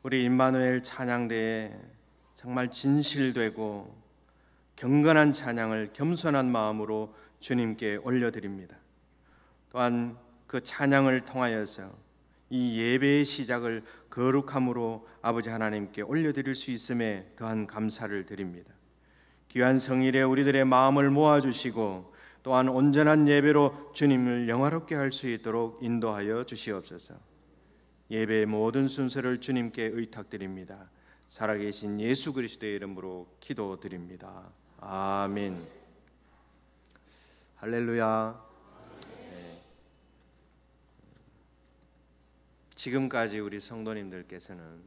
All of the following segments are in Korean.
우리 임마누엘 찬양대에 정말 진실되고 경건한 찬양을 겸손한 마음으로 주님께 올려드립니다. 또한 그 찬양을 통하여서 이 예배의 시작을 거룩함으로 아버지 하나님께 올려드릴 수 있음에 더한 감사를 드립니다. 귀한 성일에 우리들의 마음을 모아주시고 또한 온전한 예배로 주님을 영화롭게 할 수 있도록 인도하여 주시옵소서. 예배의 모든 순서를 주님께 의탁드립니다. 살아계신 예수 그리스도의 이름으로 기도드립니다. 아멘. 할렐루야. 네. 지금까지 우리 성도님들께서는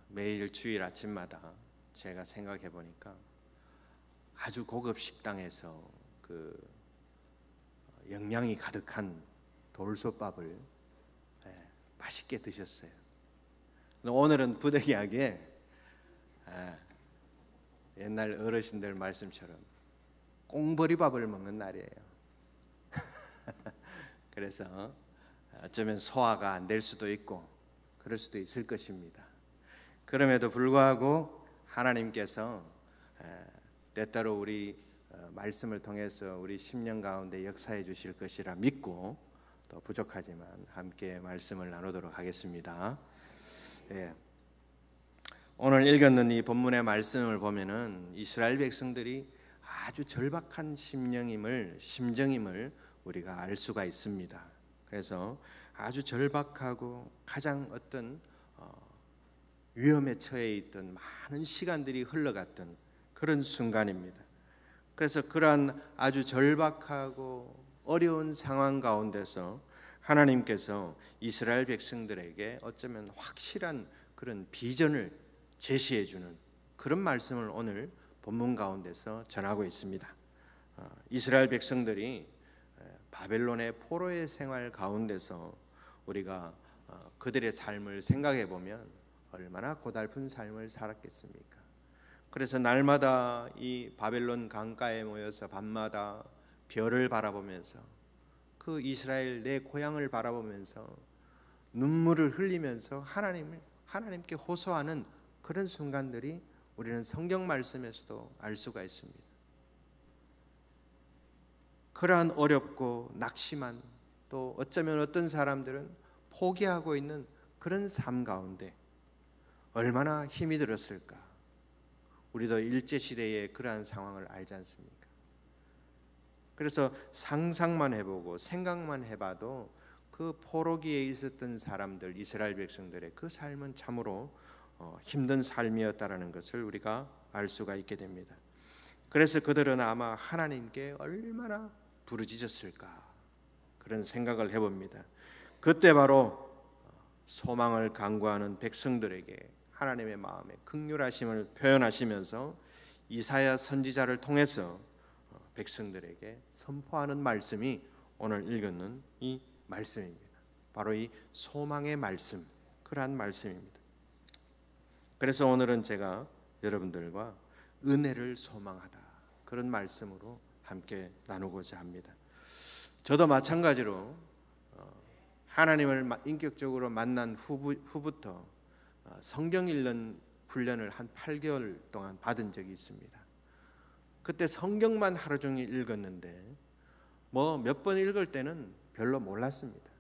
매일 주일 아침마다 제가 생각해 보니까 아주 고급 식당에서 그 영양이 가득한 돌솥밥을 맛있게 드셨어요. 오늘은 부득이하게 옛날 어르신들 말씀처럼 꽁보리밥을 먹는 날이에요. 그래서 어쩌면 소화가 안 될 수도 있고 그럴 수도 있을 것입니다. 그럼에도 불구하고 하나님께서 때때로 우리 말씀을 통해서 우리 심령 가운데 역사해 주실 것이라 믿고 또 부족하지만 함께 말씀을 나누도록 하겠습니다. 오늘 읽었는 이 본문의 말씀을 보면은 이스라엘 백성들이 아주 절박한 심정임을 우리가 알 수가 있습니다. 그래서 아주 절박하고 가장 어떤 위험에 처해 있던 많은 시간들이 흘러갔던 그런 순간입니다. 그래서 그러한 아주 절박하고 어려운 상황 가운데서 하나님께서 이스라엘 백성들에게 어쩌면 확실한 그런 비전을 제시해 주는 그런 말씀을 오늘 본문 가운데서 전하고 있습니다. 이스라엘 백성들이 바벨론의 포로의 생활 가운데서 우리가 그들의 삶을 생각해 보면 얼마나 고달픈 삶을 살았겠습니까? 그래서 날마다 이 바벨론 강가에 모여서 밤마다 별을 바라보면서 그 이스라엘 내 고향을 바라보면서 눈물을 흘리면서 하나님께 호소하는 그런 순간들이 우리는 성경 말씀에서도 알 수가 있습니다. 그러한 어렵고 낙심한, 또 어쩌면 어떤 사람들은 포기하고 있는 그런 삶 가운데 얼마나 힘이 들었을까. 우리도 일제시대의 그러한 상황을 알지 않습니까? 그래서 상상만 해보고 생각만 해봐도 그 포로기에 있었던 사람들, 이스라엘 백성들의 그 삶은 참으로 힘든 삶이었다라는 것을 우리가 알 수가 있게 됩니다. 그래서 그들은 아마 하나님께 얼마나 부르짖었을까 그런 생각을 해봅니다. 그때 바로 소망을 간구하는 백성들에게 하나님의 마음에 긍휼하심을 표현하시면서 이사야 선지자를 통해서 백성들에게 선포하는 말씀이 오늘 읽는 이 말씀입니다. 바로 이 소망의 말씀, 그러한 말씀입니다. 그래서 오늘은 제가 여러분들과 은혜를 소망하다 그런 말씀으로 함께 나누고자 합니다. 저도 마찬가지로 하나님을 인격적으로 만난 후부터 성경 읽는 훈련을 한 8개월 동안 받은 적이 있습니다. 그때 성경만 하루 종일 읽었는데 몇 번 읽을 때는 별로 몰랐습니다.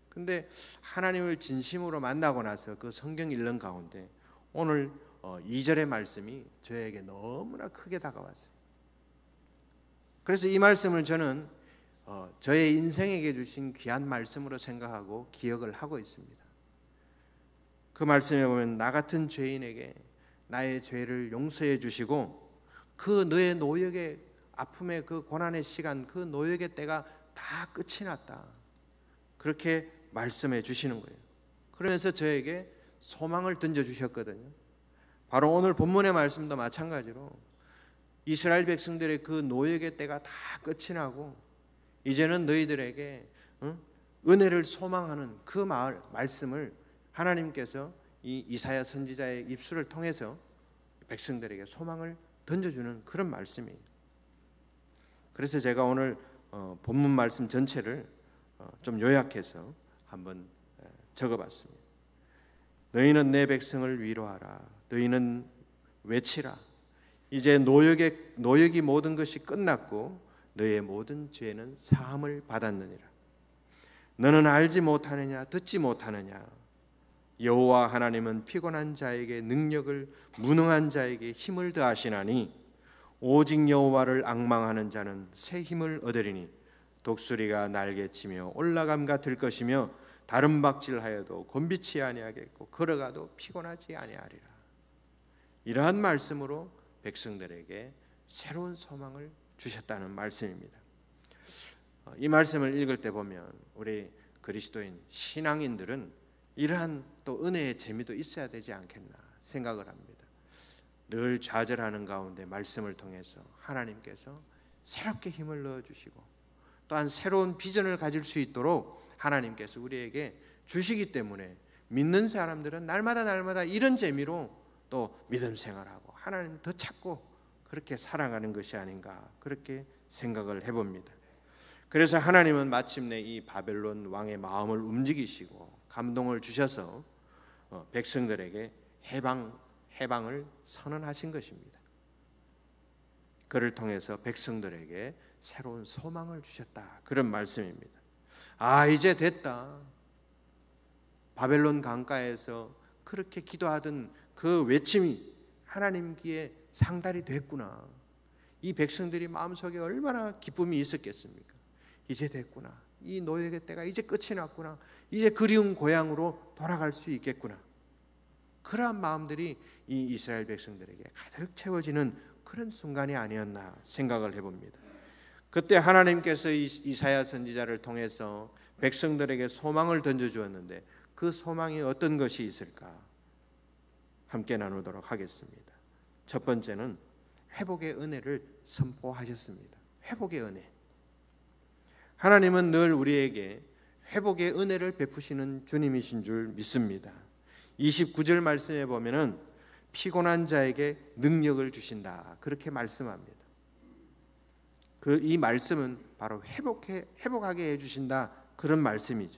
근데 하나님을 진심으로 만나고 나서 그 성경 읽는 가운데 오늘 2절의 말씀이 저에게 너무나 크게 다가왔어요. 그래서 이 말씀을 저는 저의 인생에게 주신 귀한 말씀으로 생각하고 기억을 하고 있습니다. 그 말씀에 보면 나 같은 죄인에게 나의 죄를 용서해 주시고 그 너의 노역의 아픔의 그 고난의 시간, 그 노역의 때가 다 끝이 났다, 그렇게 말씀해 주시는 거예요. 그러면서 저에게 소망을 던져주셨거든요. 바로 오늘 본문의 말씀도 마찬가지로 이스라엘 백성들의 그 노역의 때가 다 끝이 나고 이제는 너희들에게 은혜를 소망하는 그 말씀을 하나님께서 이 이사야 선지자의 입술을 통해서 백성들에게 소망을 던져주는 그런 말씀이에요. 그래서 제가 오늘 본문 말씀 전체를 좀 요약해서 한번 적어봤습니다. 너희는 내 백성을 위로하라. 너희는 외치라. 이제 노역이 모든 것이 끝났고 너의 모든 죄는 사함을 받았느니라. 너는 알지 못하느냐? 듣지 못하느냐? 여호와 하나님은 피곤한 자에게 능력을, 무능한 자에게 힘을 더하시나니 오직 여호와를 앙망하는 자는 새 힘을 얻으리니 독수리가 날개치며 올라감과 들 것이며 다른 박질하여도 곤비치 아니하겠고 걸어가도 피곤하지 아니하리라. 이러한 말씀으로 백성들에게 새로운 소망을 주셨다는 말씀입니다. 이 말씀을 읽을 때 보면 우리 그리스도인 신앙인들은 이러한 또 은혜의 재미도 있어야 되지 않겠나 생각을 합니다. 늘 좌절하는 가운데 말씀을 통해서 하나님께서 새롭게 힘을 넣어주시고 또한 새로운 비전을 가질 수 있도록 하나님께서 우리에게 주시기 때문에 믿는 사람들은 날마다 이런 재미로 또 믿음 생활하고 하나님 더 찾고 그렇게 살아가는 것이 아닌가 그렇게 생각을 해봅니다. 그래서 하나님은 마침내 이 바벨론 왕의 마음을 움직이시고 감동을 주셔서 백성들에게 해방을 선언하신 것입니다. 그를 통해서 백성들에게 새로운 소망을 주셨다 그런 말씀입니다. 이제 됐다. 바벨론 강가에서 그렇게 기도하던 그 외침이 하나님 귀에 상달이 됐구나. 이 백성들이 마음속에 얼마나 기쁨이 있었겠습니까? 이제 됐구나. 이 노역의 때가 이제 끝이 났구나. 이제 그리운 고향으로 돌아갈 수 있겠구나. 그러한 마음들이 이 이스라엘 백성들에게 가득 채워지는 그런 순간이 아니었나 생각을 해봅니다. 그때 하나님께서 이사야 선지자를 통해서 백성들에게 소망을 던져주었는데 그 소망이 어떤 것이 있을까? 함께 나누도록 하겠습니다. 첫 번째는 회복의 은혜를 선포하셨습니다. 회복의 은혜. 하나님은 늘 우리에게 회복의 은혜를 베푸시는 주님이신 줄 믿습니다. 29절 말씀에 보면은 피곤한 자에게 능력을 주신다 그렇게 말씀합니다. 이 말씀은 바로 회복하게 해주신다 그런 말씀이죠.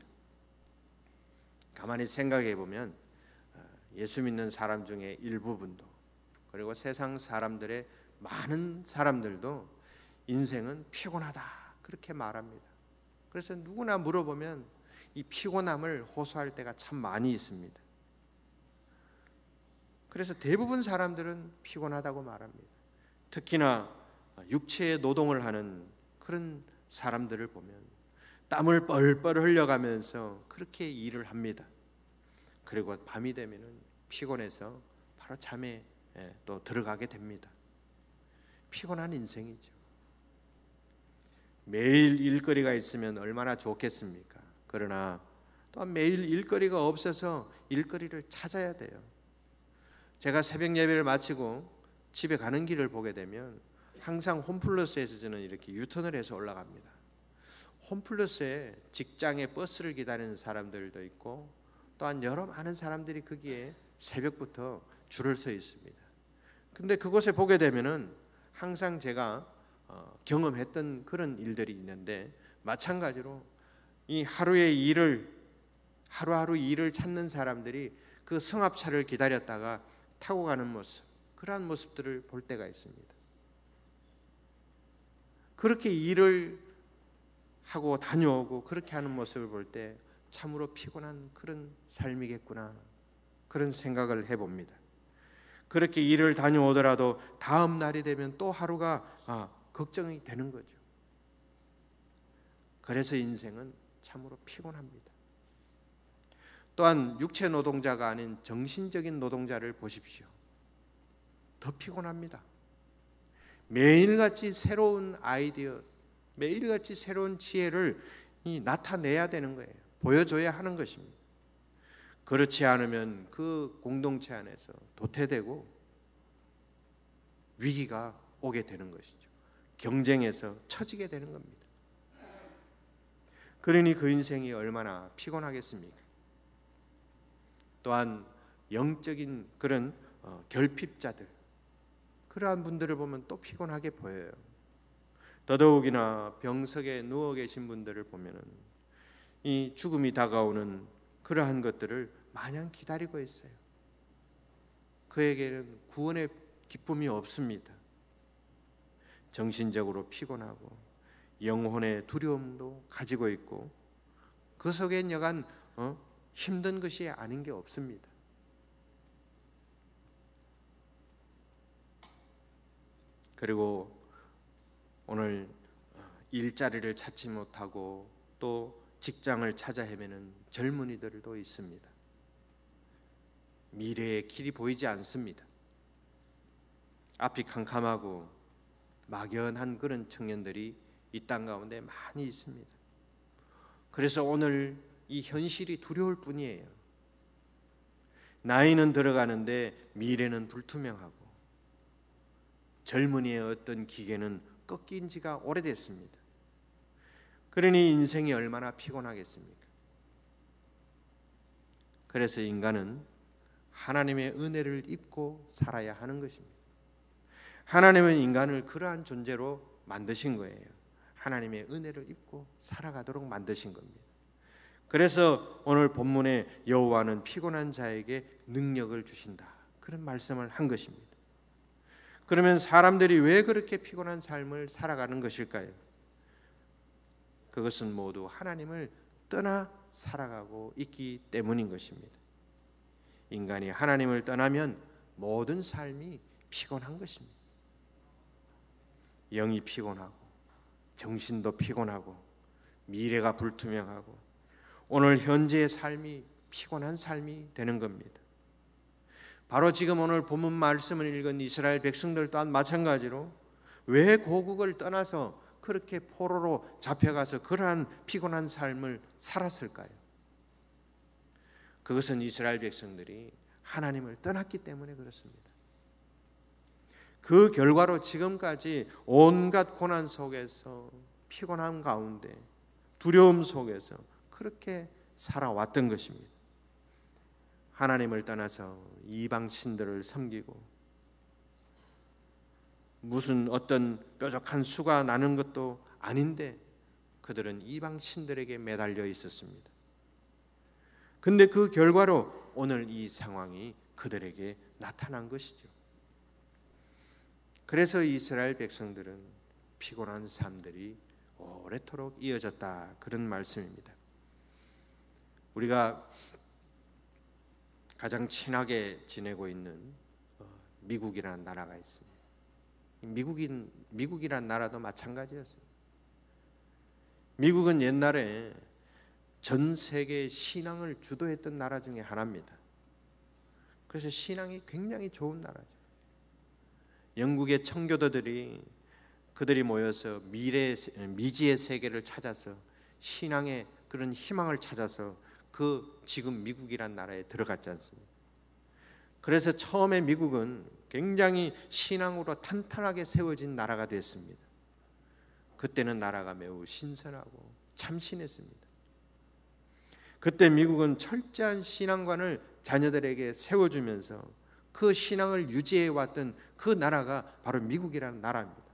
가만히 생각해 보면 예수 믿는 사람 중에 일부분도 그리고 세상 사람들의 많은 사람들도 인생은 피곤하다 그렇게 말합니다. 그래서 누구나 물어보면 이 피곤함을 호소할 때가 참 많이 있습니다. 그래서 대부분 사람들은 피곤하다고 말합니다. 특히나 육체의 노동을 하는 그런 사람들을 보면 땀을 뻘뻘 흘려가면서 그렇게 일을 합니다. 그리고 밤이 되면은 피곤해서 바로 잠에 또 들어가게 됩니다. 피곤한 인생이죠. 매일 일거리가 있으면 얼마나 좋겠습니까? 그러나 또한 매일 일거리가 없어서 일거리를 찾아야 돼요. 제가 새벽 예배를 마치고 집에 가는 길을 보게 되면 항상 홈플러스에서 저는 이렇게 유턴을 해서 올라갑니다. 홈플러스에 직장에 버스를 기다리는 사람들도 있고 또한 여러 많은 사람들이 거기에 새벽부터 줄을 서 있습니다. 근데 그곳에 보게 되면은 항상 제가 경험했던 그런 일들이 있는데 마찬가지로 이 하루하루 일을 찾는 사람들이 그 승합차를 기다렸다가 타고 가는 모습, 그러한 모습들을 볼 때가 있습니다. 그렇게 일을 하고 다녀오고 그렇게 하는 모습을 볼 때 참으로 피곤한 그런 삶이겠구나 그런 생각을 해봅니다. 그렇게 일을 다녀오더라도 다음 날이 되면 또 하루가 걱정이 되는 거죠. 그래서 인생은 참으로 피곤합니다. 또한 육체 노동자가 아닌 정신적인 노동자를 보십시오. 더 피곤합니다. 매일같이 새로운 아이디어, 매일같이 새로운 지혜를 나타내야 되는 거예요. 보여줘야 하는 것입니다. 그렇지 않으면 그 공동체 안에서 도태되고 위기가 오게 되는 것이죠. 경쟁에서 처지게 되는 겁니다. 그러니 그 인생이 얼마나 피곤하겠습니까? 또한 영적인 그런 결핍자들, 그러한 분들을 보면 또 피곤하게 보여요. 더더욱이나 병석에 누워 계신 분들을 보면은 이 죽음이 다가오는 그러한 것들을 마냥 기다리고 있어요. 그에게는 구원의 기쁨이 없습니다. 정신적으로 피곤하고 영혼의 두려움도 가지고 있고 그 속엔 여간 힘든 것이 아닌 게 없습니다. 그리고 오늘 일자리를 찾지 못하고 또 직장을 찾아 헤매는 젊은이들도 있습니다. 미래의 길이 보이지 않습니다. 앞이 캄캄하고 막연한 그런 청년들이 이 땅 가운데 많이 있습니다. 그래서 오늘 이 현실이 두려울 뿐이에요. 나이는 들어가는데 미래는 불투명하고 젊은이의 어떤 기계는 꺾인 지가 오래됐습니다. 그러니 인생이 얼마나 피곤하겠습니까? 그래서 인간은 하나님의 은혜를 입고 살아야 하는 것입니다. 하나님은 인간을 그러한 존재로 만드신 거예요. 하나님의 은혜를 입고 살아가도록 만드신 겁니다. 그래서 오늘 본문에 여호와는 피곤한 자에게 능력을 주신다, 그런 말씀을 한 것입니다. 그러면 사람들이 왜 그렇게 피곤한 삶을 살아가는 것일까요? 그것은 모두 하나님을 떠나 살아가고 있기 때문인 것입니다. 인간이 하나님을 떠나면 모든 삶이 피곤한 것입니다. 영이 피곤하고 정신도 피곤하고 미래가 불투명하고 오늘 현재의 삶이 피곤한 삶이 되는 겁니다. 바로 지금 오늘 본문 말씀을 읽은 이스라엘 백성들 또한 마찬가지로 왜 고국을 떠나서 그렇게 포로로 잡혀가서 그러한 피곤한 삶을 살았을까요? 그것은 이스라엘 백성들이 하나님을 떠났기 때문에 그렇습니다. 그 결과로 지금까지 온갖 고난 속에서 피곤함 가운데 두려움 속에서 그렇게 살아왔던 것입니다. 하나님을 떠나서 이방 신들을 섬기고 무슨 어떤 뾰족한 수가 나는 것도 아닌데 그들은 이방 신들에게 매달려 있었습니다. 근데 그 결과로 오늘 이 상황이 그들에게 나타난 것이죠. 그래서 이스라엘 백성들은 피곤한 삶들이 오래도록 이어졌다, 그런 말씀입니다. 우리가 가장 친하게 지내고 있는 미국이라는 나라가 있습니다. 미국이라는 나라도 마찬가지였습니다. 미국은 옛날에 전 세계 신앙을 주도했던 나라 중에 하나입니다. 그래서 신앙이 굉장히 좋은 나라죠. 영국의 청교도들이 그들이 모여서 미지의 세계를 찾아서 신앙의 그런 희망을 찾아서 그 지금 미국이란 나라에 들어갔지 않습니까? 그래서 처음에 미국은 굉장히 신앙으로 탄탄하게 세워진 나라가 됐습니다. 그때는 나라가 매우 신선하고 참신했습니다. 그때 미국은 철저한 신앙관을 자녀들에게 세워주면서 그 신앙을 유지해왔던 그 나라가 바로 미국이라는 나라입니다.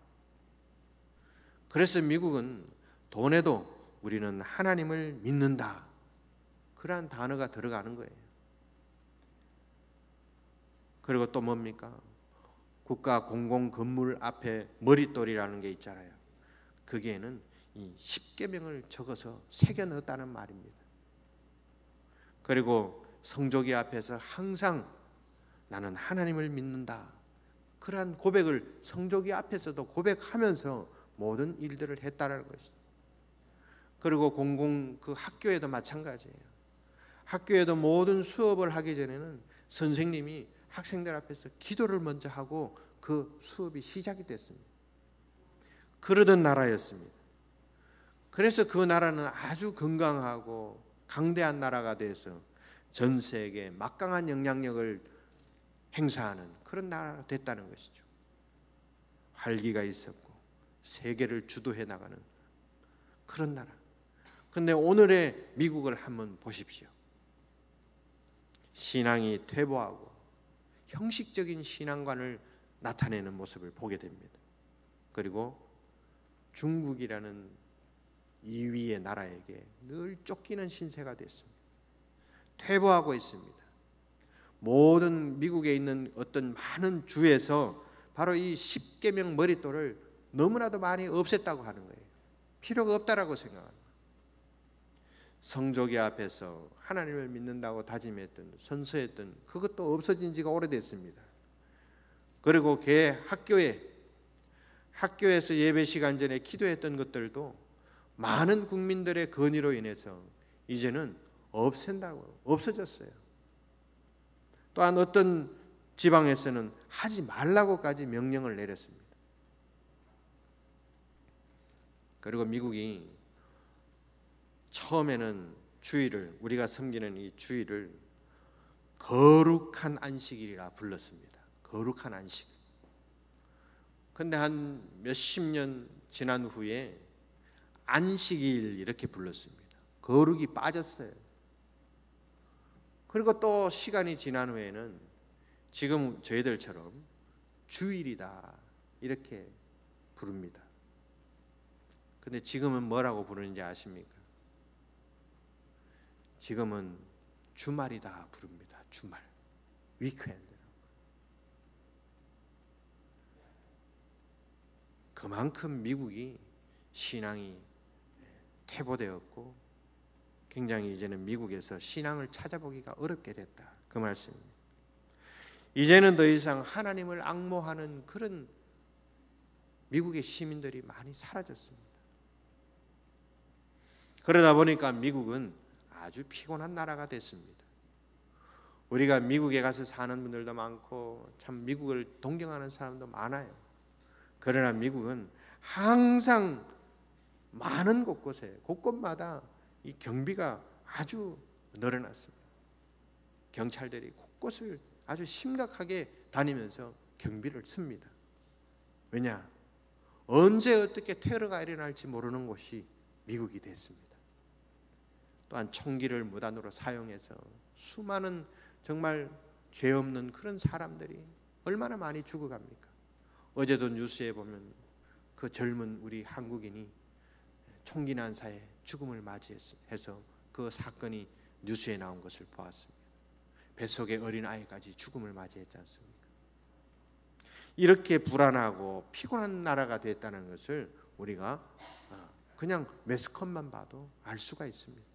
그래서 미국은 돈에도 우리는 하나님을 믿는다, 그러한 단어가 들어가는 거예요. 그리고 또 뭡니까? 국가 공공 건물 앞에 머릿돌이라는 게 있잖아요. 거기에는 이 10계명을 적어서 새겨 넣었다는 말입니다. 그리고 성조기 앞에서 항상 나는 하나님을 믿는다, 그러한 고백을 성조기 앞에서도 고백하면서 모든 일들을 했다는 것이죠. 그리고 공공 그 학교에도 마찬가지예요. 학교에도 모든 수업을 하기 전에는 선생님이 학생들 앞에서 기도를 먼저 하고 그 수업이 시작이 됐습니다. 그러던 나라였습니다. 그래서 그 나라는 아주 건강하고 강대한 나라가 돼서 전 세계에 막강한 영향력을 행사하는 그런 나라가 됐다는 것이죠. 활기가 있었고 세계를 주도해 나가는 그런 나라. 그런데 오늘의 미국을 한번 보십시오. 신앙이 퇴보하고 형식적인 신앙관을 나타내는 모습을 보게 됩니다. 그리고 중국이라는 2위의 나라에게 늘 쫓기는 신세가 됐습니다. 퇴보하고 있습니다. 모든 미국에 있는 어떤 많은 주에서 바로 이 십계명 머릿돌을 너무나도 많이 없앴다고 하는 거예요. 필요가 없다라고 생각합니다. 성조기 앞에서 하나님을 믿는다고 다짐했던, 선서했던 그것도 없어진 지가 오래됐습니다. 그리고 학교에서 예배 시간 전에 기도했던 것들도 많은 국민들의 건의로 인해서 이제는 없어졌어요. 또한 어떤 지방에서는 하지 말라고까지 명령을 내렸습니다. 그리고 미국이 처음에는 주일을, 우리가 섬기는 이 주일을 거룩한 안식일이라 불렀습니다. 거룩한 안식. 근데 한 몇십 년 지난 후에 안식일 이렇게 불렀습니다. 거룩이 빠졌어요. 그리고 또 시간이 지난 후에는 지금 저희들처럼 주일이다 이렇게 부릅니다. 근데 지금은 뭐라고 부르는지 아십니까? 지금은 주말이다 부릅니다. 주말, 위크엔드. 그만큼 미국이 신앙이 퇴보되었고 굉장히 이제는 미국에서 신앙을 찾아보기가 어렵게 됐다. 그 말씀입니다. 이제는 더 이상 하나님을 앙모하는 그런 미국의 시민들이 많이 사라졌습니다. 그러다 보니까 미국은 아주 피곤한 나라가 됐습니다. 우리가 미국에 가서 사는 분들도 많고 참 미국을 동경하는 사람도 많아요. 그러나 미국은 항상 많은 곳곳마다 이 경비가 아주 늘어났습니다. 경찰들이 곳곳을 아주 심각하게 다니면서 경비를 씁니다. 왜냐? 언제 어떻게 테러가 일어날지 모르는 곳이 미국이 됐습니다. 또한 총기를 무단으로 사용해서 수많은 정말 죄 없는 그런 사람들이 얼마나 많이 죽어갑니까? 어제도 뉴스에 보면 그 젊은 우리 한국인이 총기 난사에 죽음을 맞이해서 그 사건이 뉴스에 나온 것을 보았습니다. 뱃속의 어린아이까지 죽음을 맞이했지 않습니까? 이렇게 불안하고 피곤한 나라가 됐다는 것을 우리가 그냥 매스컴만 봐도 알 수가 있습니다.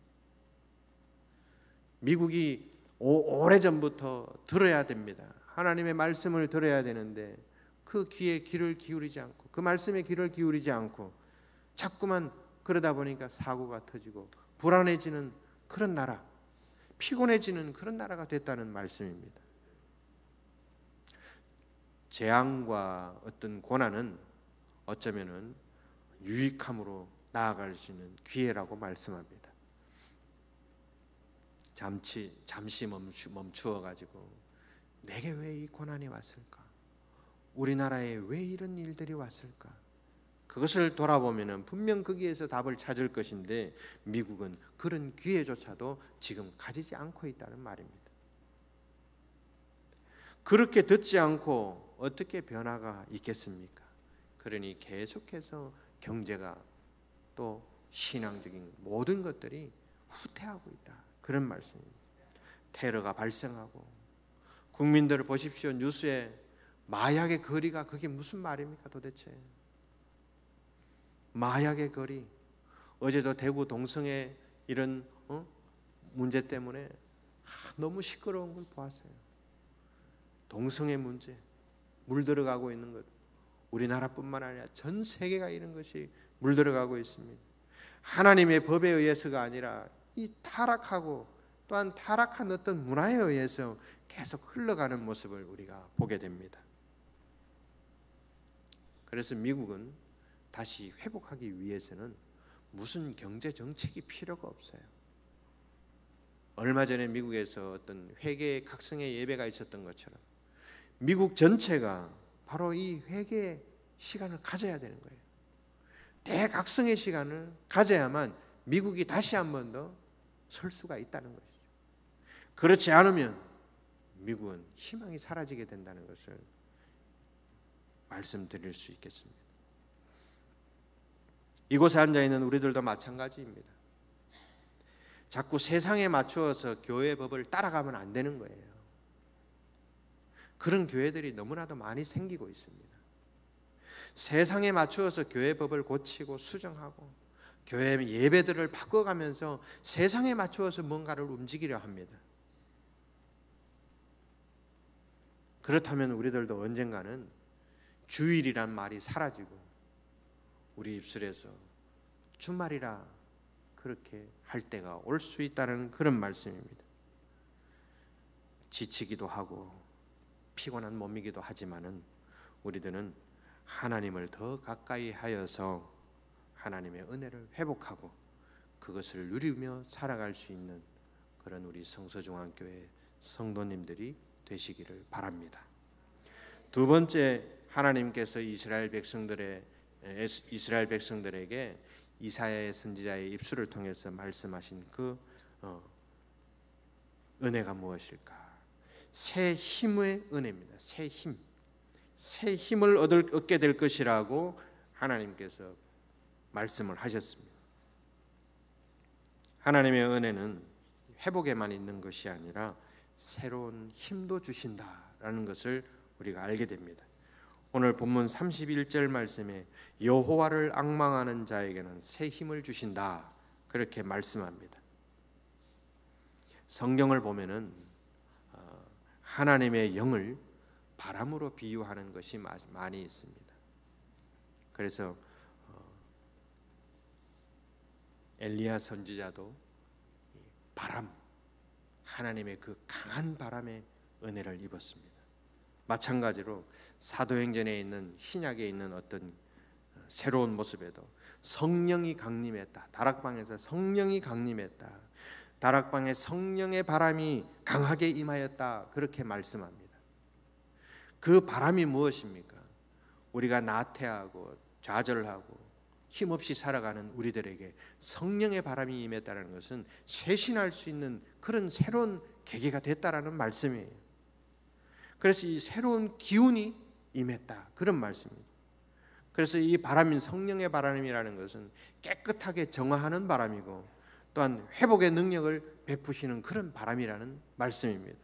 미국이 오래전부터 들어야 됩니다. 하나님의 말씀을 들어야 되는데 그 귀에 귀를 기울이지 않고 그 말씀에 귀를 기울이지 않고 자꾸만 그러다 보니까 사고가 터지고 불안해지는 그런 나라, 피곤해지는 그런 나라가 됐다는 말씀입니다. 재앙과 어떤 고난은 어쩌면은 유익함으로 나아갈 수 있는 기회라고 말씀합니다. 잠시 멈추어 가지고 내게 왜 이 고난이 왔을까? 우리나라에 왜 이런 일들이 왔을까? 그것을 돌아보면 분명 거기에서 답을 찾을 것인데 미국은 그런 기회조차도 지금 가지지 않고 있다는 말입니다. 그렇게 듣지 않고 어떻게 변화가 있겠습니까? 그러니 계속해서 경제가 또 신앙적인 모든 것들이 후퇴하고 있다. 그런 말씀입니다. 테러가 발생하고 국민들을 보십시오. 뉴스에 마약의 거리가 그게 무슨 말입니까 도대체? 마약의 거리. 어제도 대구 동성애 이런 문제 때문에 너무 시끄러운 걸 보았어요. 동성애 문제 물들어가고 있는 것, 우리나라뿐만 아니라 전 세계가 이런 것이 물들어가고 있습니다. 하나님의 법에 의해서가 아니라 이 타락하고 또한 타락한 어떤 문화에 의해서 계속 흘러가는 모습을 우리가 보게 됩니다. 그래서 미국은 다시 회복하기 위해서는 무슨 경제 정책이 필요가 없어요. 얼마 전에 미국에서 어떤 회개 각성의 예배가 있었던 것처럼 미국 전체가 바로 이 회개 시간을 가져야 되는 거예요. 대각성의 시간을 가져야만 미국이 다시 한 번 더 설 수가 있다는 것이죠. 그렇지 않으면 미국은 희망이 사라지게 된다는 것을 말씀드릴 수 있겠습니다. 이곳에 앉아 있는 우리들도 마찬가지입니다. 자꾸 세상에 맞추어서 교회 법을 따라가면 안 되는 거예요. 그런 교회들이 너무나도 많이 생기고 있습니다. 세상에 맞추어서 교회 법을 고치고 수정하고 교회 예배들을 바꿔가면서 세상에 맞추어서 뭔가를 움직이려 합니다. 그렇다면 우리들도 언젠가는 주일이란 말이 사라지고 우리 입술에서 주말이라 그렇게 할 때가 올 수 있다는 그런 말씀입니다. 지치기도 하고 피곤한 몸이기도 하지만은 우리들은 하나님을 더 가까이 하여서 하나님의 은혜를 회복하고 그것을 누리며 살아갈 수 있는 그런 우리 성서중앙교회 성도님들이 되시기를 바랍니다. 두 번째, 하나님께서 이스라엘 백성들에게 이사야 선지자의 입술을 통해서 말씀하신 그 은혜가 무엇일까? 새 힘의 은혜입니다. 새 힘을 얻게 될 것이라고 하나님께서 말씀을 하셨습니다. 하나님의 은혜는 회복에만 있는 것이 아니라 새로운 힘도 주신다라는 것을 우리가 알게 됩니다. 오늘 본문 31절 말씀에 여호와를 앙망하는 자에게는 새 힘을 주신다 그렇게 말씀합니다. 성경을 보면은 하나님의 영을 바람으로 비유하는 것이 많이 있습니다. 그래서 엘리야 선지자도 바람, 하나님의 그 강한 바람의 은혜를 입었습니다. 마찬가지로 사도행전에 있는 신약에 있는 어떤 새로운 모습에도 성령이 강림했다. 다락방에서 성령이 강림했다. 다락방에 성령의 바람이 강하게 임하였다. 그렇게 말씀합니다. 그 바람이 무엇입니까? 우리가 나태하고 좌절하고 힘없이 살아가는 우리들에게 성령의 바람이 임했다는 것은 쇄신할 수 있는 그런 새로운 계기가 됐다라는 말씀이에요. 그래서 이 새로운 기운이 임했다 그런 말씀입니다. 그래서 이 바람인 성령의 바람이라는 것은 깨끗하게 정화하는 바람이고 또한 회복의 능력을 베푸시는 그런 바람이라는 말씀입니다.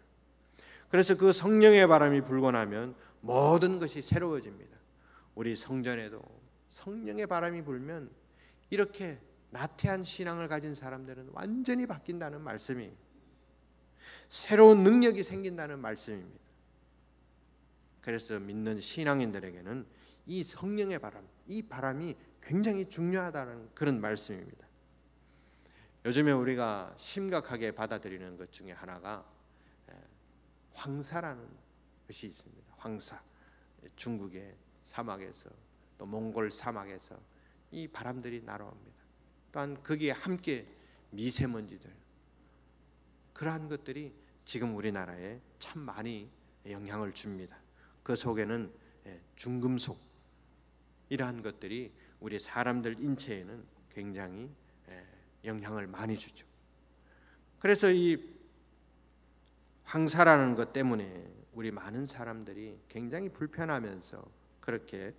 그래서 그 성령의 바람이 불고 나면 모든 것이 새로워집니다. 우리 성전에도 성령의 바람이 불면 이렇게 나태한 신앙을 가진 사람들은 완전히 바뀐다는 말씀이에요. 새로운 능력이 생긴다는 말씀입니다. 그래서 믿는 신앙인들에게는 이 성령의 바람, 이 바람이 굉장히 중요하다는 그런 말씀입니다. 요즘에 우리가 심각하게 받아들이는 것 중에 하나가 황사라는 것이 있습니다. 황사, 중국의 사막에서 또 몽골 사막에서 이 바람들이 날아옵니다. 또한 거기에 함께 미세먼지들, 그러한 것들이 지금 우리나라에 참 많이 영향을 줍니다. 그 속에는 중금속, 이러한 것들이 우리 사람들 인체에는 굉장히 영향을 많이 주죠. 그래서 이 황사라는 것 때문에 우리 많은 사람들이 굉장히 불편하면서 그렇게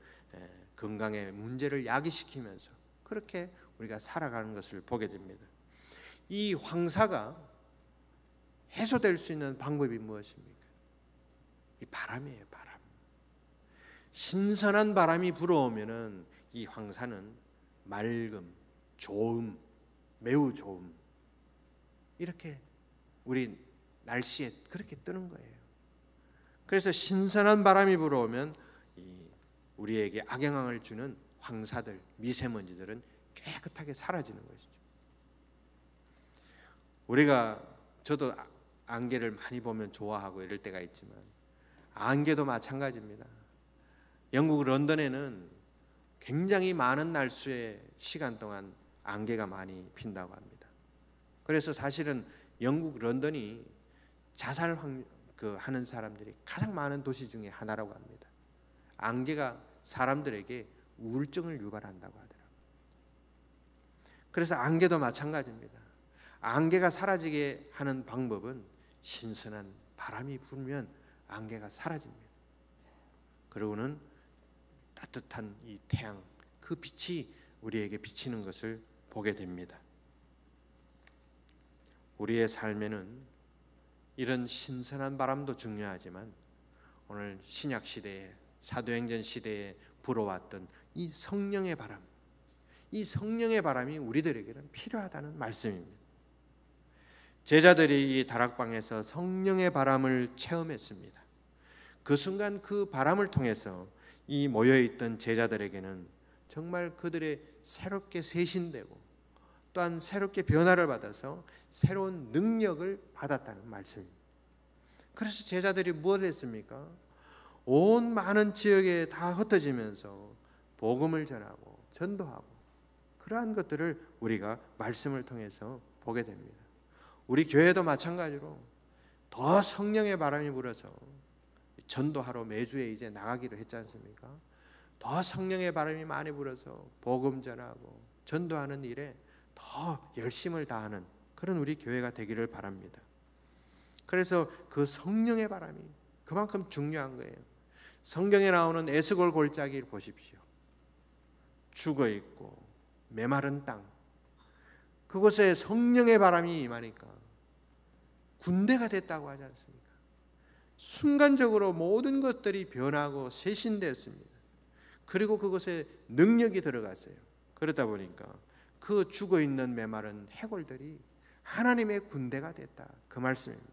건강의 문제를 야기시키면서 그렇게 우리가 살아가는 것을 보게 됩니다. 이 황사가 해소될 수 있는 방법이 무엇입니까? 이 바람이에요, 바람. 신선한 바람이 불어오면은 이 황사는 맑음, 좋음, 매우 좋음, 이렇게 우리 날씨에 그렇게 뜨는 거예요. 그래서 신선한 바람이 불어오면 우리에게 악영향을 주는 황사들, 미세먼지들은 깨끗하게 사라지는 것이죠. 저도 안개를 많이 보면 좋아하고 이럴 때가 있지만 안개도 마찬가지입니다. 영국 런던에는 굉장히 많은 날수의 시간 동안 안개가 많이 핀다고 합니다. 그래서 사실은 영국 런던이 자살 하는 사람들이 가장 많은 도시 중에 하나라고 합니다. 안개가 사람들에게 우울증을 유발한다고 하더라고요. 그래서 안개도 마찬가지입니다. 안개가 사라지게 하는 방법은 신선한 바람이 불면 안개가 사라집니다. 그리고는 따뜻한 이 태양, 그 빛이 우리에게 비치는 것을 보게 됩니다. 우리의 삶에는 이런 신선한 바람도 중요하지만 오늘 신약 시대에, 사도행전 시대에 불어왔던 이 성령의 바람, 이 성령의 바람이 우리들에게는 필요하다는 말씀입니다. 제자들이 이 다락방에서 성령의 바람을 체험했습니다. 그 순간 그 바람을 통해서 이 모여있던 제자들에게는 정말 그들의 새롭게 세신되고 또한 새롭게 변화를 받아서 새로운 능력을 받았다는 말씀입니다. 그래서 제자들이 무엇을 했습니까? 온 많은 지역에 다 흩어지면서 복음을 전하고 전도하고, 그러한 것들을 우리가 말씀을 통해서 보게 됩니다. 우리 교회도 마찬가지로 더 성령의 바람이 불어서 전도하러 매주에 이제 나가기로 했지 않습니까? 더 성령의 바람이 많이 불어서 복음 전하고 전도하는 일에 더 열심을 다하는 그런 우리 교회가 되기를 바랍니다. 그래서 그 성령의 바람이 그만큼 중요한 거예요. 성경에 나오는 에스골 골짜기를 보십시오. 죽어 있고 메마른 땅, 그곳에 성령의 바람이 임하니까 군대가 됐다고 하지 않습니까? 순간적으로 모든 것들이 변하고 쇄신되었습니다. 그리고 그곳에 능력이 들어갔어요. 그러다 보니까 그 죽어있는 메마른 해골들이 하나님의 군대가 됐다, 그 말씀입니다.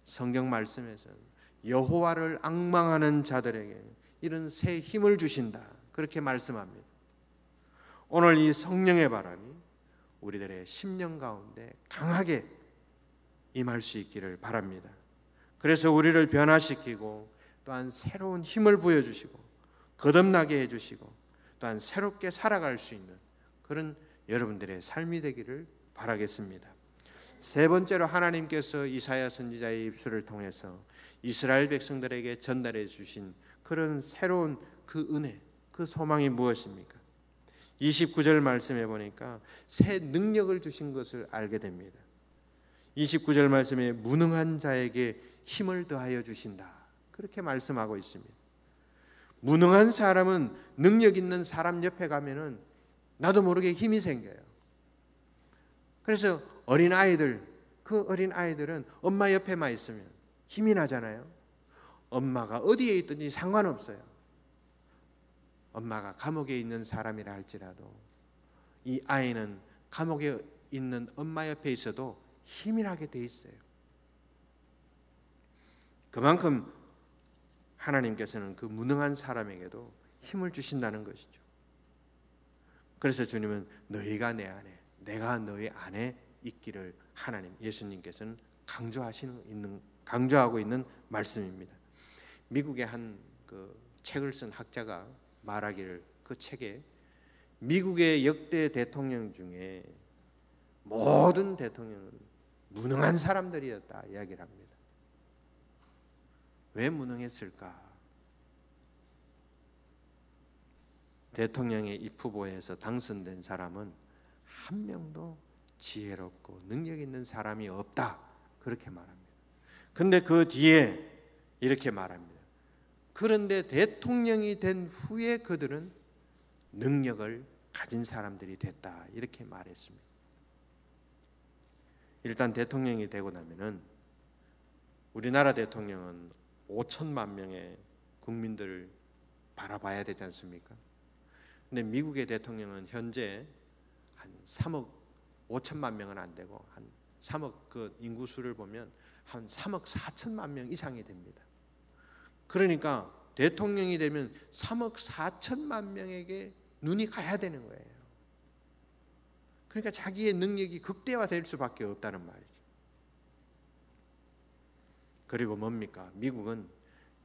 성경 말씀에서는 여호와를 앙망하는 자들에게 이런 새 힘을 주신다, 그렇게 말씀합니다. 오늘 이 성령의 바람이 우리들의 심령 가운데 강하게 임할 수 있기를 바랍니다. 그래서 우리를 변화시키고 또한 새로운 힘을 부여주시고 거듭나게 해주시고 또한 새롭게 살아갈 수 있는 그런 여러분들의 삶이 되기를 바라겠습니다. 세 번째로 하나님께서 이사야 선지자의 입술을 통해서 이스라엘 백성들에게 전달해 주신 그런 새로운 그 은혜, 그 소망이 무엇입니까? 29절 말씀해 보니까 새 능력을 주신 것을 알게 됩니다. 29절 말씀에 무능한 자에게 힘을 더하여 주신다, 그렇게 말씀하고 있습니다. 무능한 사람은 능력 있는 사람 옆에 가면은 나도 모르게 힘이 생겨요. 그래서 어린아이들, 그 어린아이들은 엄마 옆에만 있으면 힘이 나잖아요. 엄마가 어디에 있든지 상관없어요. 엄마가 감옥에 있는 사람이라 할지라도 이 아이는 감옥에 있는 엄마 옆에 있어도 힘이 나게 돼 있어요. 그만큼 하나님께서는 그 무능한 사람에게도 힘을 주신다는 것이죠. 그래서 주님은 너희가 내 안에, 내가 너희 안에 있기를 하나님, 예수님께서는 강조하고 있는 말씀입니다. 미국의 한 그 책을 쓴 학자가 말하기를, 그 책에 미국의 역대 대통령 중에 모든 대통령은 무능한 사람들이었다 이야기를 합니다. 왜 무능했을까? 대통령의 입후보에서 당선된 사람은 한 명도 지혜롭고 능력 있는 사람이 없다, 그렇게 말합니다. 근데 그 뒤에 이렇게 말합니다. 그런데 대통령이 된 후에 그들은 능력을 가진 사람들이 됐다, 이렇게 말했습니다. 일단 대통령이 되고 나면은 우리나라 대통령은 5천만 명의 국민들을 바라봐야 되지 않습니까? 근데 미국의 대통령은 현재 한 3억 5천만 명은 안 되고 한 3억, 그 인구수를 보면 한 3억 4천만 명 이상이 됩니다. 그러니까 대통령이 되면 3억 4천만 명에게 눈이 가야 되는 거예요. 그러니까 자기의 능력이 극대화될 수밖에 없다는 말이죠. 그리고 뭡니까? 미국은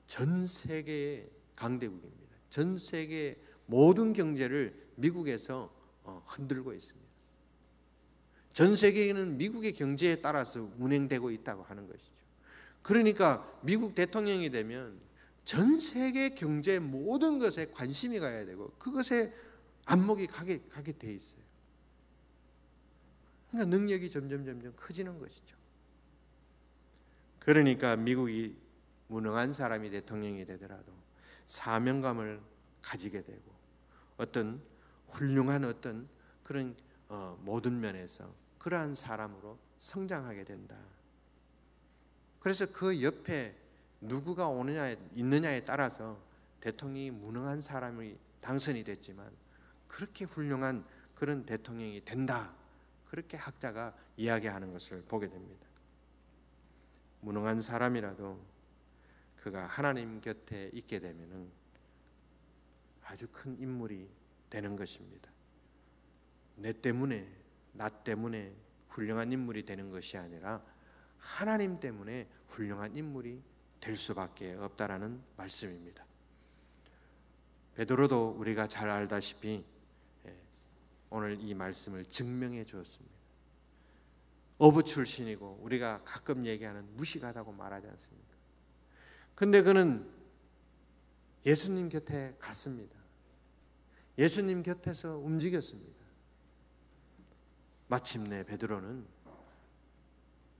전 세계의 강대국입니다. 전 세계 모든 경제를 미국에서 흔들고 있습니다. 전 세계는 미국의 경제에 따라서 운행되고 있다고 하는 것이죠. 그러니까 미국 대통령이 되면 전 세계 경제 모든 것에 관심이 가야 되고 그것에 안목이 가게 돼 있어요. 그러니까 능력이 점점 커지는 것이죠. 그러니까 미국이 무능한 사람이 대통령이 되더라도 사명감을 가지게 되고 어떤 훌륭한 어떤 그런 모든 면에서 그러한 사람으로 성장하게 된다. 그래서 그 옆에 누구가 있느냐에 따라서 대통령이 무능한 사람이 당선이 됐지만 그렇게 훌륭한 그런 대통령이 된다. 그렇게 학자가 이야기하는 것을 보게 됩니다. 무능한 사람이라도 그가 하나님 곁에 있게 되면은 아주 큰 인물이 되는 것입니다. 나 때문에 훌륭한 인물이 되는 것이 아니라 하나님 때문에 훌륭한 인물이 될 수밖에 없다라는 말씀입니다. 베드로도 우리가 잘 알다시피 오늘 이 말씀을 증명해 주었습니다. 어부 출신이고 우리가 가끔 얘기하는 무식하다고 말하지 않습니까? 근데 그는 예수님 곁에 갔습니다. 예수님 곁에서 움직였습니다. 마침내 베드로는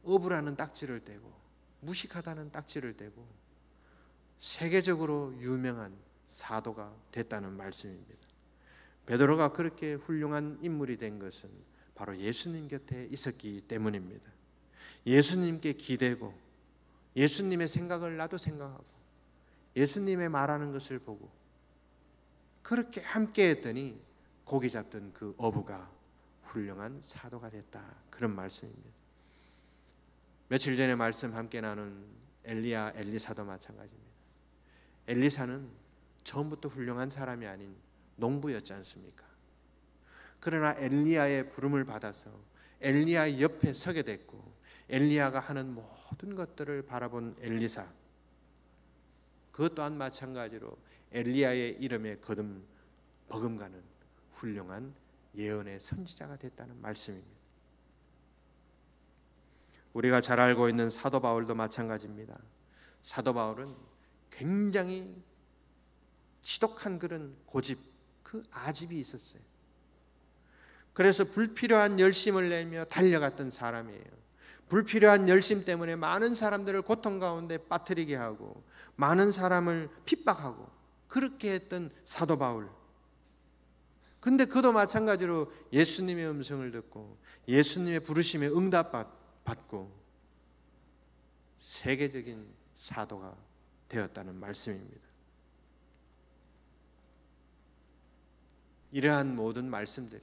어부라는 딱지를 떼고 무식하다는 딱지를 떼고 세계적으로 유명한 사도가 됐다는 말씀입니다. 베드로가 그렇게 훌륭한 인물이 된 것은 바로 예수님 곁에 있었기 때문입니다. 예수님께 기대고 예수님의 생각을 나도 생각하고 예수님의 말하는 것을 보고 그렇게 함께 했더니 고기 잡던 그 어부가 훌륭한 사도가 됐다. 그런 말씀입니다. 며칠 전에 말씀 함께 나눈 엘리야, 엘리사도 마찬가지입니다. 엘리사는 처음부터 훌륭한 사람이 아닌 농부였지 않습니까? 그러나 엘리야의 부름을 받아서 엘리야 옆에 서게 됐고 엘리야가 하는 모든 것들을 바라본 엘리사, 그것 또한 마찬가지로 엘리야의 이름에 버금가는 훌륭한 예언의 선지자가 됐다는 말씀입니다. 우리가 잘 알고 있는 사도 바울도 마찬가지입니다. 사도 바울은 굉장히 지독한 그런 고집, 그 아집이 있었어요. 그래서 불필요한 열심을 내며 달려갔던 사람이에요. 불필요한 열심 때문에 많은 사람들을 고통 가운데 빠뜨리게 하고 많은 사람을 핍박하고 그렇게 했던 사도 바울. 근데 그도 마찬가지로 예수님의 음성을 듣고 예수님의 부르심에 응답받고 세계적인 사도가 되었다는 말씀입니다. 이러한 모든 말씀들이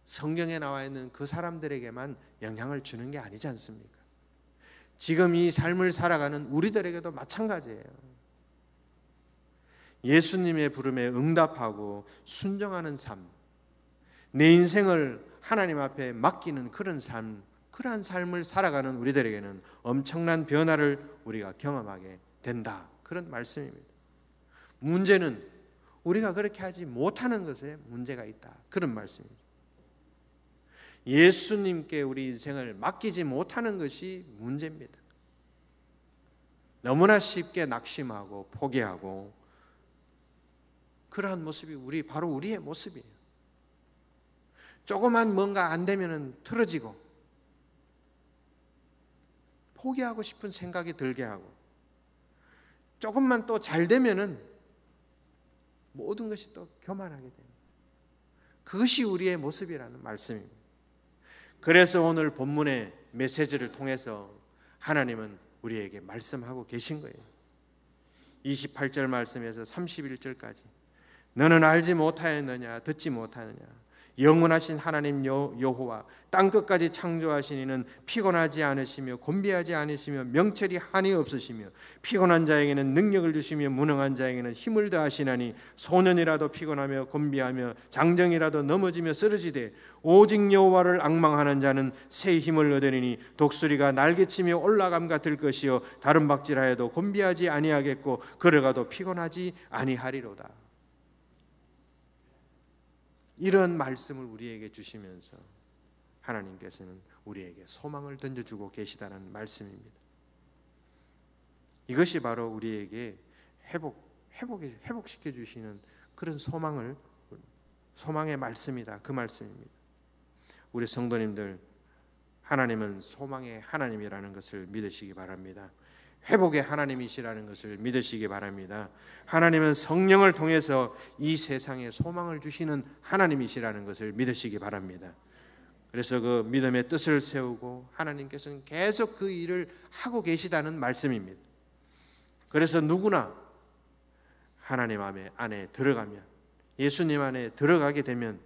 성경에 나와 있는 그 사람들에게만 영향을 주는 게 아니지 않습니까? 지금 이 삶을 살아가는 우리들에게도 마찬가지예요. 예수님의 부름에 응답하고 순종하는 삶, 내 인생을 하나님 앞에 맡기는 그런 삶, 그러한 삶을 살아가는 우리들에게는 엄청난 변화를 우리가 경험하게 된다. 그런 말씀입니다. 문제는 우리가 그렇게 하지 못하는 것에 문제가 있다. 그런 말씀입니다. 예수님께 우리 인생을 맡기지 못하는 것이 문제입니다. 너무나 쉽게 낙심하고 포기하고 그러한 모습이 바로 우리의 모습이에요. 조그만 뭔가 안 되면 틀어지고 포기하고 싶은 생각이 들게 하고 조금만 또 잘 되면은 모든 것이 또 교만하게 됩니다. 그것이 우리의 모습이라는 말씀입니다. 그래서 오늘 본문의 메시지를 통해서 하나님은 우리에게 말씀하고 계신 거예요. 28절 말씀에서 31절까지 너는 알지 못하였느냐 듣지 못하느냐 영원하신 하나님 여호와 땅끝까지 창조하신 이는 피곤하지 않으시며 곤비하지 않으시며 명철이 한이 없으시며 피곤한 자에게는 능력을 주시며 무능한 자에게는 힘을 더하시나니 소년이라도 피곤하며 곤비하며 장정이라도 넘어지며 쓰러지되 오직 여호와를 앙망하는 자는 새 힘을 얻으리니 독수리가 날개치며 올라감 같을 것이요 다른 박질하여도 곤비하지 아니하겠고 걸어가도 피곤하지 아니하리로다. 이런 말씀을 우리에게 주시면서 하나님께서는 우리에게 소망을 던져주고 계시다는 말씀입니다. 이것이 바로 우리에게 회복시켜 주시는 그런 소망의 말씀이다. 그 말씀입니다. 우리 성도님들, 하나님은 소망의 하나님이라는 것을 믿으시기 바랍니다. 회복의 하나님이시라는 것을 믿으시기 바랍니다. 하나님은 성령을 통해서 이 세상에 소망을 주시는 하나님이시라는 것을 믿으시기 바랍니다. 그래서 그 믿음의 뜻을 세우고 하나님께서는 계속 그 일을 하고 계시다는 말씀입니다. 그래서 누구나 하나님 안에 들어가면, 예수님 안에 들어가게 되면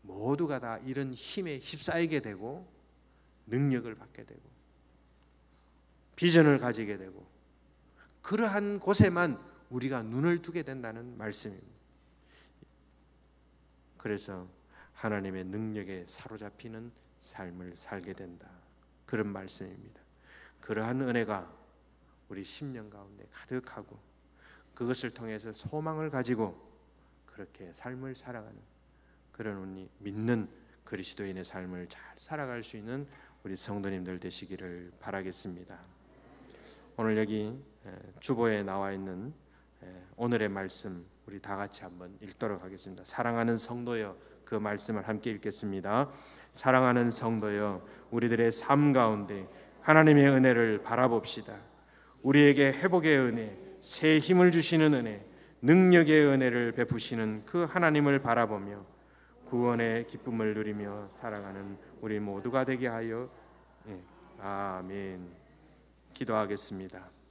모두가 다 이런 힘에 휩싸이게 되고 능력을 받게 되고 비전을 가지게 되고, 그러한 곳에만 우리가 눈을 두게 된다는 말씀입니다. 그래서 하나님의 능력에 사로잡히는 삶을 살게 된다, 그런 말씀입니다. 그러한 은혜가 우리 심령 가운데 가득하고 그것을 통해서 소망을 가지고 그렇게 삶을 살아가는 그런 우리 믿는 그리스도인의 삶을 잘 살아갈 수 있는 우리 성도님들 되시기를 바라겠습니다. 오늘 여기 주보에 나와 있는 오늘의 말씀 우리 다 같이 한번 읽도록 하겠습니다. 사랑하는 성도여, 그 말씀을 함께 읽겠습니다. 사랑하는 성도여, 우리들의 삶 가운데 하나님의 은혜를 바라봅시다. 우리에게 회복의 은혜, 새 힘을 주시는 은혜, 능력의 은혜를 베푸시는 그 하나님을 바라보며 구원의 기쁨을 누리며 살아가는 우리 모두가 되게 하여 아멘. 기도하겠습니다.